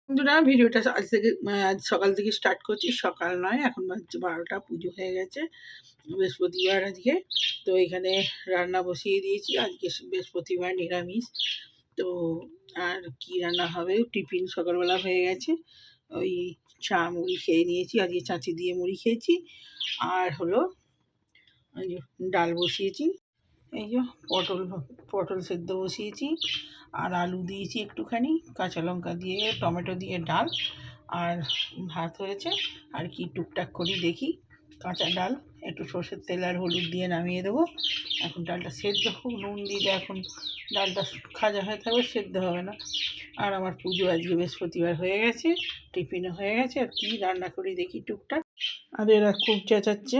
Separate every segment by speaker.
Speaker 1: বন্ধুরা, ভিডিওটা আজ থেকে আজ সকাল থেকে স্টার্ট করছি। সকাল নয়, এখন বাজছে 12টা, পুজো হয়ে গেছে। বৃহস্পতিবার আজকে। তো এখানে রান্না বসিয়ে দিয়েছি। আজকে বৃহস্পতিবার নিরামিষ। তো আর কি রান্না হবে, টিফিন সকালবেলা হয়ে গেছে। ওই চা মুড়ি খেয়ে নিয়েছি, আজকে চাঁচি দিয়ে মুড়ি খেয়েছি। আর হলো ওই যে ডাল বসিয়েছি, এই যে পটল পটল সেদ্ধ বসিয়েছি, আর আলু দিয়েছি একটুখানি, কাঁচা লঙ্কা দিয়ে টমেটো দিয়ে ডাল, আর ভাত হয়েছে। আর কি টুকটাক করি দেখি, কাঁচা ডাল একটু সর্ষের তেল আর হলুদ দিয়ে নামিয়ে দেবো। এখন ডালটা সেদ্ধ হোক, নুন দিলে এখন ডালটা খাজা হয়ে থাকবে, সেদ্ধ হবে না। আর আমার পুজো আজকে বৃহস্পতিবার হয়ে গেছে, টিফিনও হয়ে গেছে। আর কি রান্না করি দেখি টুকটাক। আর এরা খুব চেঁচাচ্ছে,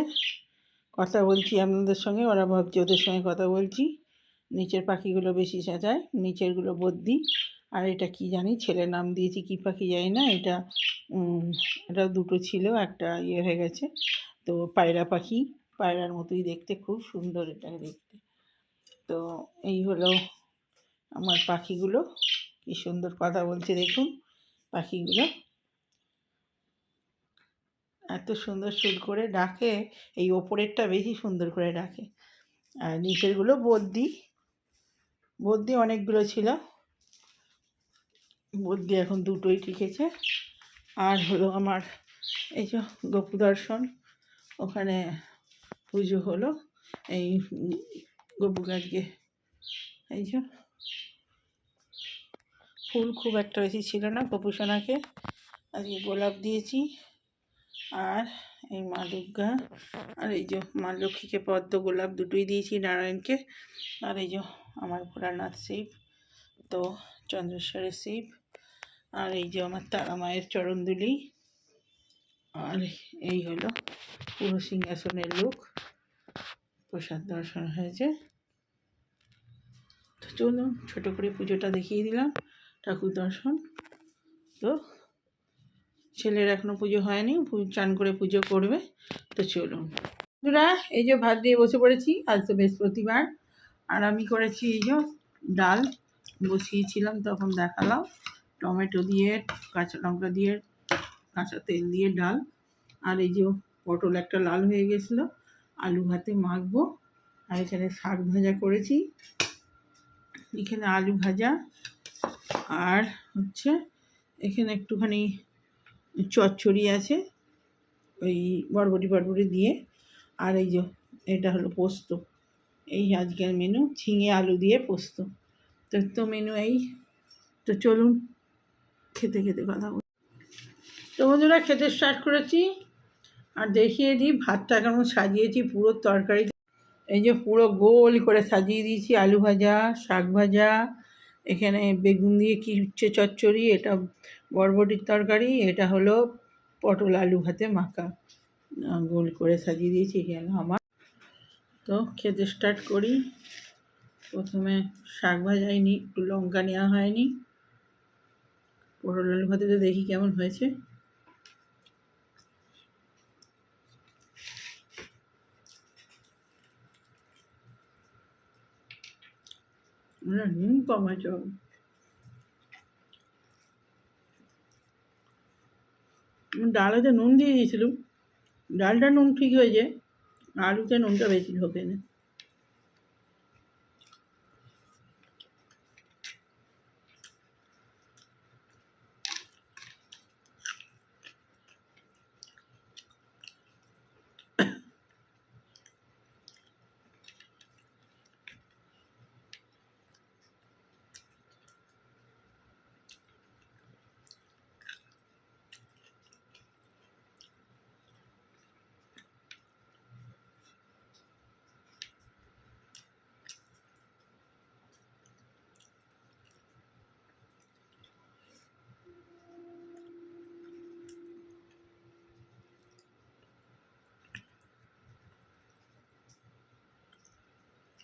Speaker 1: কথা বলছি আপনাদের সঙ্গে, ওরা ভাবছে ওদের সঙ্গে কথা বলছি। নিচের পাখিগুলো বেশি চেঁচায়, নিচেরগুলো বদ্যি। আর এটা কি জানি, ছেলের নাম দিয়েছি, কি পাখি জানি না। এটা দুটো ছিল, একটা ইয়ে হয়ে গেছে। তো পায়রা পাখি, পায়রার মতোই দেখতে, খুব সুন্দর এটা দেখতে। তো এই হলো আমার পাখিগুলো, কি সুন্দর কথা বলছে দেখুন পাখিগুলো, এত সুন্দর সুর করে ডাকে। এই ওপরেরটা বেশি সুন্দর করে ডাকে, আর নিচেরগুলো বদ্যি অনেকগুলো ছিল, বদ্যি এখন দুটোই টিকেছে। আর হলো আমার এই যে গোপু দর্শন, ওখানে পুজো হলো। এই গোপু গাছকে, এই যে ফুল খুব একটা বেশি ছিল না, গোপুসোনাকে আজকে গোলাপ দিয়েছি। আর এই মা দুর্গা, আর এই যে মা লক্ষ্মীকে পদ্ম গোলাপ দুটোই দিয়েছি, নারায়ণকে। আর এই যে আমার ভোলানাথ শিব, তো চন্দ্রেশ্বরের শিব। আর এই যে আমার তারা মায়ের চরণদুলি। আর এই হলো পুরো সিংহাসনের লোক, প্রসাদ দর্শন হয়েছে। তো চলুন, ছোটো করে পুজোটা দেখিয়ে দিলাম, ঠাকুর দর্শন। তো ছেলের এখনও পুজো হয়নি, চান করে পুজো করবে। তো চলুন বন্ধুরা, এই যে ভাত দিয়ে বসে পড়েছি। আজ তো বৃহস্পতিবার। আর আমি করেছি এই যে ডাল বসিয়েছিলাম, তখন দেখালাম, টমেটো দিয়ে, কাঁচা লঙ্কা দিয়ে, কাঁচা তেল দিয়ে ডাল। আর এই যে পটল একটা লাল হয়ে গেছিলো, আলু ভাতে মাখবো। আর এখানে শাক ভাজা করেছি, এখানে আলু ভাজা, আর হচ্ছে এখানে একটুখানি চচ্চড়ি আছে, ওই বরবটি দিয়ে। আর এই যে এটা হলো পোস্ত। এই আজকের মেনু, ঝিঙে আলু দিয়ে পোস্ত। তো মেনু এই। তো চলুন খেতে খেতে কথা বলি। তো বন্ধুরা, খেতে স্টার্ট করেছি। আর দেখিয়ে দিই ভাতটা কেমন সাজিয়েছি, পুরো তরকারি এই যে পুরো গোল করে সাজিয়ে দিয়েছি। আলু ভাজা, শাক ভাজা, এখানে বেগুন দিয়ে কি উচ্ছে চচ্চড়ি, এটা বরবটির তরকারি, এটা হলো পটল আলু ভাতে মাখা, গোল করে সাজিয়ে দিয়েছি। এখানে আমার, তো খেতে স্টার্ট করি। প্রথমে শাক ভাজাই নি, একটু লঙ্কা নেওয়া হয়নি। পটল আলু ভাতেটা দেখি কেমন হয়েছে। নুন কম হয়েছে, ডালেতে নুন দিয়ে দিয়েছিলাম, ডালটা নুন ঠিক হয়েছে, আলুতে নুনটা বেশি ঢোকে না।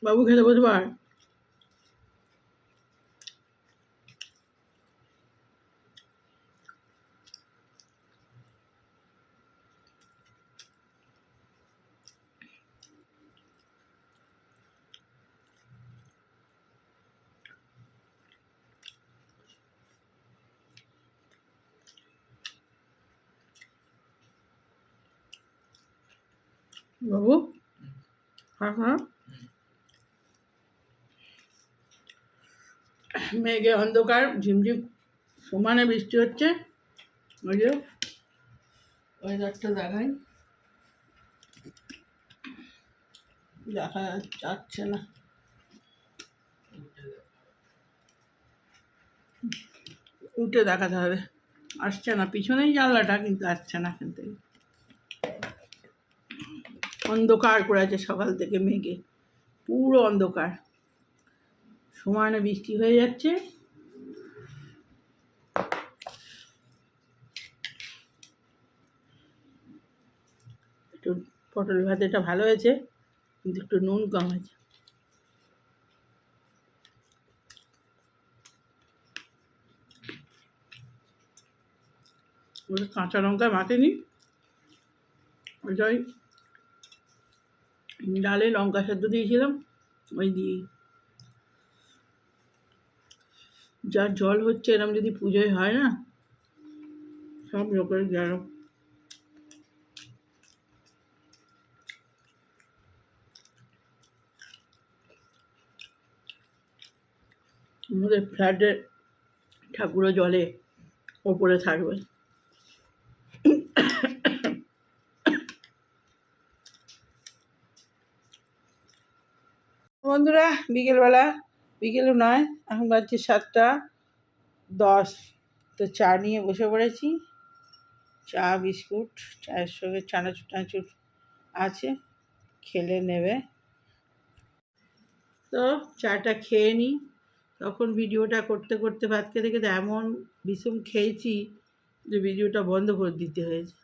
Speaker 1: বাবু খেতে বসবার। বাবু হ্যাঁ হ্যাঁ মেঘে অন্ধকার ঝিমঝিম সমানে বৃষ্টি হচ্ছে। ওই যে ওয়েদারটা দেখাই, দেখা যাচ্ছে না, উঠে দেখাতে হবে। আসছে না, পিছনেই জানলাটা কিন্তু আসছে না এখান থেকে। অন্ধকার করে আছে সকাল থেকে মেঘে, পুরো অন্ধকার, সমানে বৃষ্টি হয়ে যাচ্ছে। একটু পটল ভাজাটা ভালো হয়েছে, কিন্তু একটু নুন কম আছে। ওই কাঁচা লঙ্কা মাখেনি, ওইটাই ডালে লঙ্কা সেদ্ধ দিয়েছিলাম, ওই দিয়েই। যা জল হচ্ছে এরম যদি পুজোয় হয় না, সব লোকের গেল। আমাদের ফ্ল্যাটের ঠাকুরও জলে ওপরে থাকবে। বন্ধুরা বিকেলও নয়, এখন বাজছে 7:10। তো চা নিয়ে বসে পড়েছি। চা বিস্কুট, চায়ের সঙ্গে চানাচুর টানাচুর আছে, খেলে নেবে। তো চাটা খেয়ে নিই। তখন ভিডিওটা করতে করতে ভাত খেতে খেতে এমন ভীষণ খেয়েছি যে ভিডিওটা বন্ধ করে দিতে হয়েছে।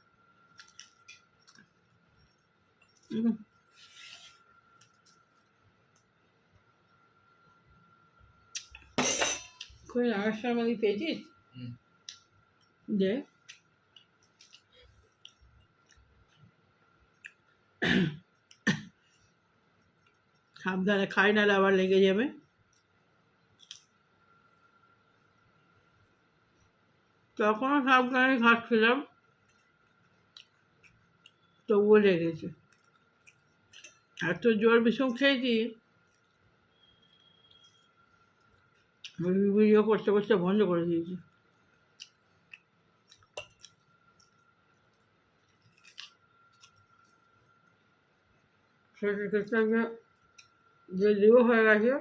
Speaker 1: কই আসার মধ্যে পেয়েছিস যে সাবধানে খাই, নাহলে আবার লেগে যাবে। তখন সাবধানে খাচ্ছিলাম, তবুও লেগেছে। এত জোর বিষম খেয়েছি, ভিডিও করতে করতে বন্ধ করে দিয়েছি। সেটা ক্ষেত্রে যে লিও হয়ে গেছে।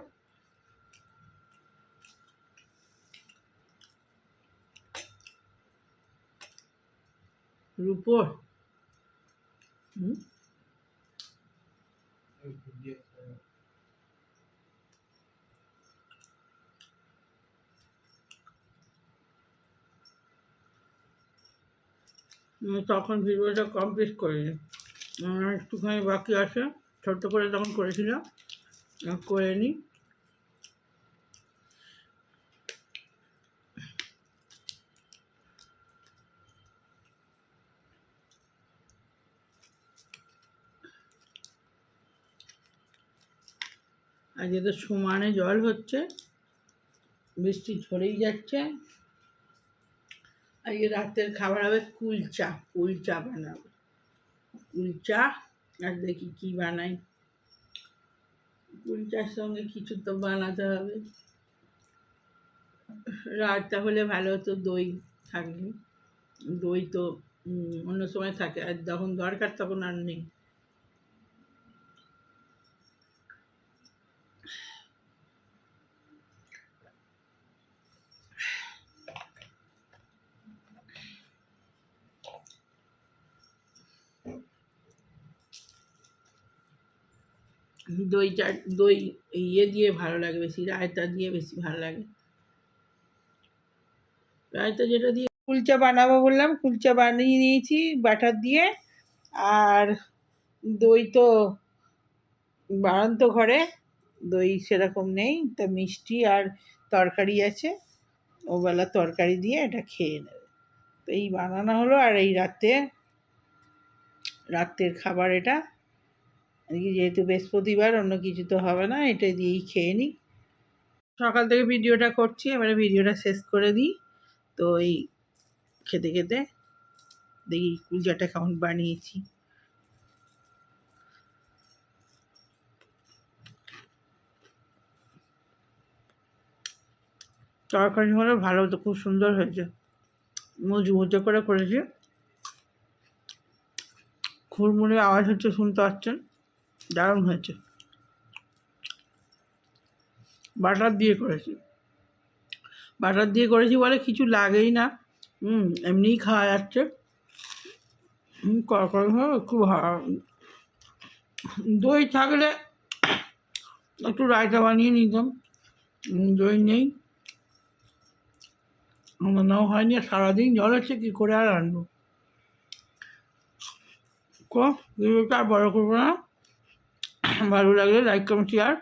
Speaker 1: রূপোর তখন ভিডিওটা কমপ্লিট করিনি, একটুখানি বাকি আছে, ছোট্ট করে তখন করেছিলাম, করে নিই। আর যেহেতু সমানে জল হচ্ছে, বৃষ্টি ঝরেই যাচ্ছে। আর এই রাতের খাবার হবে কুলচা বানাবো, কুলচা। আর দেখি কি বানাই, কুলচার সঙ্গে কিছু তো বানাতে হবে। রাতটা হলে ভালো হতো, দই থাকলে। দই তো অন্য সময় থাকে, আর যখন দরকার তখন আর নেই। দই ইয়ে দিয়ে ভালো লাগে বেশি, রায়তা দিয়ে বেশি ভালো লাগে। রায়তা যেটা দিয়ে কুলচা বানাবো বললাম, কুলচা বানিয়ে নিয়েছি বাটার দিয়ে। আর দই তো বানান্ত ঘরে, দই সেরকম নেই, তা মিষ্টি আর তরকারি আছে, ওবেলা তরকারি দিয়ে এটা খেয়ে নেবে। তো এই বানানো হলো, আর এই রাতের খাবার এটা। আজকে যেহেতু বৃহস্পতিবার, অন্য কিছু তো হবে না, এটা দিয়েই খেয়ে নিই। সকাল থেকে ভিডিওটা করছি, এবারে ভিডিওটা শেষ করে দিই। তো এই খেতে খেতে দেখি কুলচাটা কেমন বানিয়েছি। তরকারি হলে ভালো হতো, খুব সুন্দর হয়েছে, মুচমুচে করে করেছি। খুরমুড়ে আওয়াজ হচ্ছে, শুনতে পাচ্ছেন, দারুণ হয়েছে। বাটার দিয়ে করেছি, বাটার দিয়ে করেছি বলে কিছু লাগেই না, এমনিই খাওয়া যাচ্ছে। তরকারি হলে খুব ভালো। দই থাকলে একটু রায়তা বানিয়ে নিতাম, দই নেই, আমার নাও হয়নি, আর সারাদিন জল হচ্ছে, কী করে আর আনবো। ভিডিওটা আর বড় করবো না, ভালো লাগলে লাইক কমেন্ট শেয়ার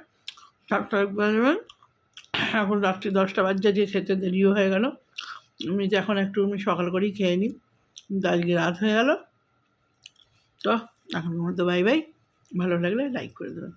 Speaker 1: সাবস্ক্রাইব করে দেবেন। এখন রাত্রি 10টা বাজছে, যে খেতে দেরিও হয়ে গেল, আমি তো এখন একটু সকাল করেই খেয়ে নিই, কিন্তু আজকে রাত হয়ে গেল। তো এখন মতো বাই বাই, ভালো লাগলে লাইক করে দেবেন।